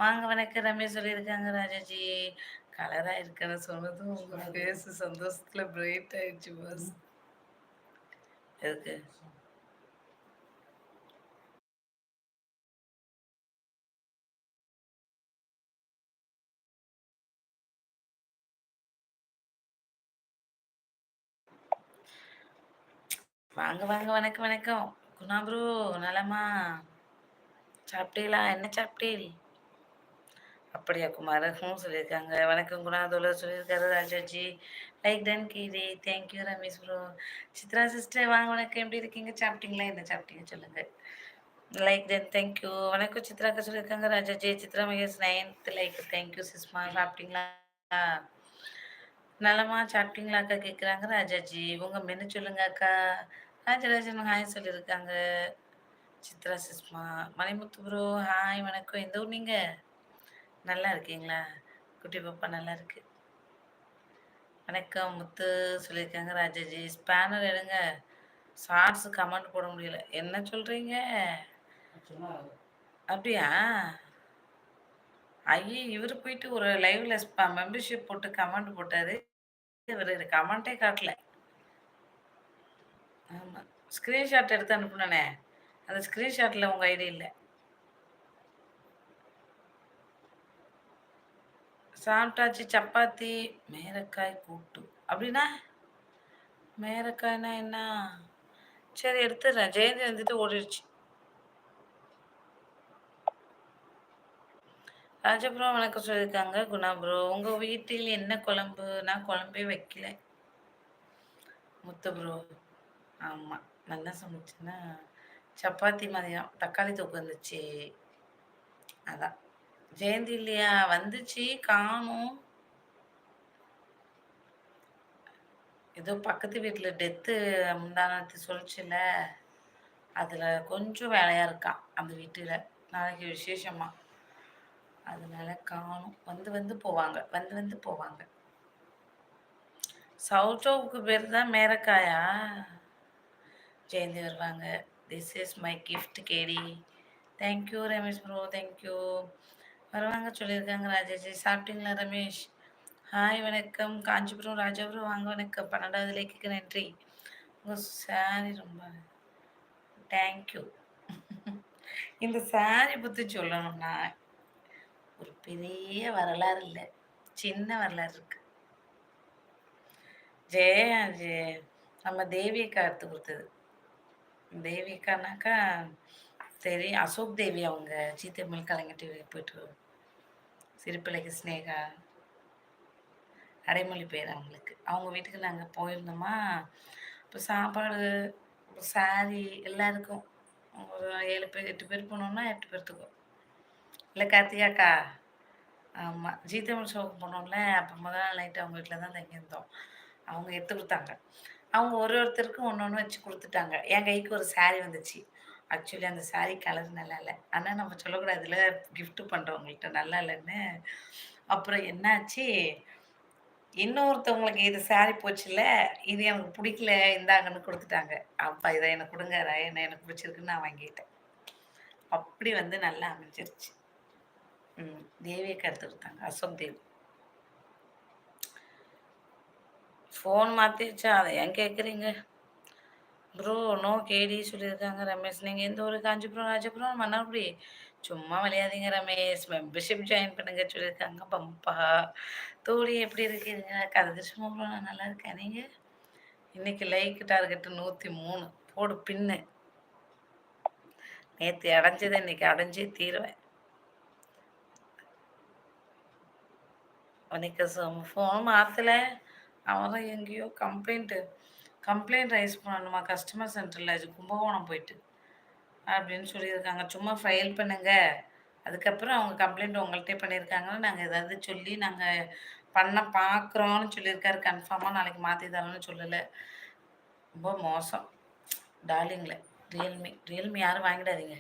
வாங்க வணக்கம் ரமேஷ் சொல்லியிருக்காங்க ராஜாஜி. கலரா இருக்கன்னு சொன்னதும் உங்க ஃபேஸ் சந்தோஷத்துல பிரைட் ஆயிடுச்சு பாஸ். எதுக்கு? வாங்க வாங்க வணக்கம் வணக்கம். குணா ப்ரோ நலமா? சாப்பிட்டீங்களா? என்ன சாப்பிட்டீள்? அப்படியா குமார்? சொல்லியிருக்காங்க. வணக்கம் குணாதோலர் சொல்லியிருக்காரு ராஜாஜி. லைக் டன் கீரி. Thank you Ramesh bro. Chitra sister வாங்க வணக்கம். எப்படி இருக்கீங்க? சாப்பிட்டீங்களா? என்ன சாப்பிட்டீங்க சொல்லுங்க. Like done thank you. வணக்கம் சித்ராக்கா சொல்லியிருக்காங்க Rajaji. Chitra Mahesh 9th like thank you சிஸ்மா. சாப்பிட்டீங்களா? நலமா சாப்பிட்டீங்களா அக்கா கேட்குறாங்க ராஜாஜி. உங்க மெனு சொல்லுங்க அக்கா. ராஜராஜன் ஹாய் சொல்லியிருக்காங்க. சித்ரா சிஸ்மா. மணிமுத்து ப்ரோ ஹாய் வணக்கம். எந்த ஊர் நீங்க? நல்லா இருக்கீங்களா? குட்டி பாப்பா நல்லா இருக்கு. வணக்கம் முத்து சொல்லியிருக்காங்க ராஜாஜி. ஸ்பேனர் எடுங்க. ஷார்ட்ஸ் கமெண்ட் போட முடியல. என்ன சொல்றீங்க? அப்படியா? ஐயே இவரு போயிட்டு ஒரு லைவ்ல மெம்பர்ஷிப் போட்டு கமெண்ட் போட்டாரு. இவரு கமெண்ட்டே காட்டல. ஆமா. ஸ்கிரீன்ஷாட் எடுத்து அனுப்புனனே. அந்த ஸ்கிரீன்ஷாட்ல உங்க ஐடி இல்ல. சாப்பிட்டாச்சு சப்பாத்தி, மேரக்காய் கூட்டு. அப்படின்னா? மேரக்காய்னா என்ன? சரி எடுத்துடுறேன். ஜெயந்தி வந்துட்டு ஓடிடுச்சு. ராஜபுரோ வணக்கம் சொல்லியிருக்காங்க குணா ப்ரோ. உங்க வீட்டில் என்ன குழம்பு? நான் குழம்பே வைக்கல. முத்து ப்ரோ. ஆமா. நல்லா சமைச்சேன்னா சப்பாத்தி மதியம் தக்காளி தொக்கு வந்துச்சு. அதான். ஜெயந்தி இல்லையா? வந்துச்சு காணும். ஏதோ பக்கத்து வீட்ல டெத்து முந்தானத்து சொல்லுச்சுல்ல. அதுல கொஞ்சம் வேலையா இருக்கான் அந்த வீட்டுல. நாளைக்கு விசேஷமா. அதனால காணும். வந்து வந்து போவாங்க. வந்து வந்து போவாங்க. சௌசௌவுக்கு பேர் தான் மேரக்காயா? ஜெயந்தி வருவாங்க. திஸ் இஸ் மை கிஃப்ட் கேடி. Thank you Ramesh bro thank you. வருவாங்க சொல்லியிருக்காங்க ராஜேஷ். சாப்பிட்டீங்களா ரமேஷ்? ஹாய் வணக்கம் காஞ்சிபுரம் ராஜாபுரம் வாங்க வணக்கம். 12வது லைக்குக்கு நன்றி. உங்கள் சாரி ரொம்ப தேங்க்யூ. இந்த சாரி பற்றி சொல்லணும்னா ஒரு பெரிய வரலாறு இல்லை, சின்ன வரலாறு இருக்கு. நம்ம தேவியக்கா எடுத்து கொடுத்தது. தேவியக்கானாக்கா தெரியும், அசோக் தேவி. அவங்க ஜீ தமிழ் கலைஞர் டிவி போயிட்டு சிரிப்பிலைக்கு ஸ்னேகா அடைமொழி பேர் அவங்களுக்கு. அவங்க வீட்டுக்கு நாங்கள் போயிருந்தோமா. இப்போ சாப்பாடு சாரி எல்லாருக்கும் ஒரு 7 பேர் 8 பேர் போனோம்னா 8 பேர்த்துக்கும். இல்லை கார்த்திகாக்கா? ஆமாம், ஜீ தமிழ் ஷோவுக்கு போனோம்ல. அப்போ முதல் நாள் நைட்டு அவங்க வீட்டில் தான் தங்கியிருந்தோம். அவங்க எடுத்து கொடுத்தாங்க. அவங்க ஒருத்தருக்கும் ஒன்று ஒன்று வச்சு கொடுத்துட்டாங்க. என் கைக்கு ஒரு சாரி வந்துச்சு. ஆக்சுவலி அந்த சாரி கலர் நல்லா இல்லை. ஆனால் நம்ம சொல்லக்கூடாதுல கிஃப்ட் பண்ணுறவங்கள்ட்ட நல்லா இல்லைன்னு. அப்புறம் என்னாச்சு, இன்னொருத்தவங்களுக்கு இது சாரி போச்சுல்ல, இது எனக்கு பிடிக்கல இந்தாங்கன்னு கொடுத்துட்டாங்க. அப்பா இதை எனக்கு கொடுங்க, என்ன எனக்கு பிடிச்சிருக்குன்னு நான் வாங்கிட்டேன். அப்படி வந்து நல்லா அமைஞ்சிருச்சு. தேவியக்கா எடுத்து கொடுத்தாங்க, அசோக் தேவி. ஃபோன் மாற்றிடுச்சா? அதை ஏன் கேட்குறீங்க ப்ரோ? நோ கேடி சொல்லியிருக்காங்க ரமேஷ். நீங்கள் எந்த ஊர்? காஞ்சிபுரம் ராஜபுரம் மன்னார்குடி. சும்மா விளையாதீங்க ரமேஷ். மெம்பர்ஷிப் ஜாயின் பண்ணுங்க சொல்லியிருக்காங்க பம்பா. தோழி எப்படி இருக்கீங்க? கதை சும்மா ப்ரோ நான் நல்லா இருக்கேன். நீங்கள் இன்னைக்கு லைக் டார்கெட்டு 103 போடு பின்னு. நேற்று அடைஞ்சதை இன்னைக்கு அடைஞ்சே தீருவேன். உனக்கு ஃபோன் மாற்றலை. அவன் எங்கேயோ கம்ப்ளைண்ட் ரைஸ் பண்ணணுமா கஸ்டமர் சென்டரில். அது கும்பகோணம் போயிட்டு அப்படின்னு சொல்லியிருக்காங்க. சும்மா ஃபைல் பண்ணுங்க, அதுக்கப்புறம் அவங்க கம்ப்ளைண்ட் உங்கள்கிட்டே பண்ணியிருக்காங்கன்னு நாங்கள் ஏதாவது சொல்லி நாங்கள் பண்ண பார்க்குறோன்னு சொல்லியிருக்காரு. கன்ஃபார்மாக நாளைக்கு மாற்றி தரோன்னு சொல்லலை. ரொம்ப மோசம் டார்லிங்கில். ரியல்மி யாரும் வாங்கிடாதீங்க.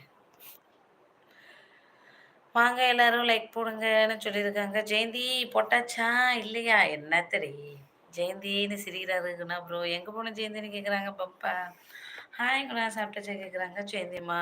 வாங்க எல்லாரும் லைக் போடுங்கன்னு சொல்லியிருக்காங்க. ஜெயந்தி போட்டாச்சா இல்லையா? என்ன தெரியும் ஜெயந்தின்னு சிரிக்கிறாருக்குண்ணா ப்ரோ. எங்கே போன ஜெயந்தின்னு கேட்குறாங்க பப்பா. ஹாய் குணா சாப்பிட்டாச்சா கேட்குறாங்க ஜெயந்திம்மா.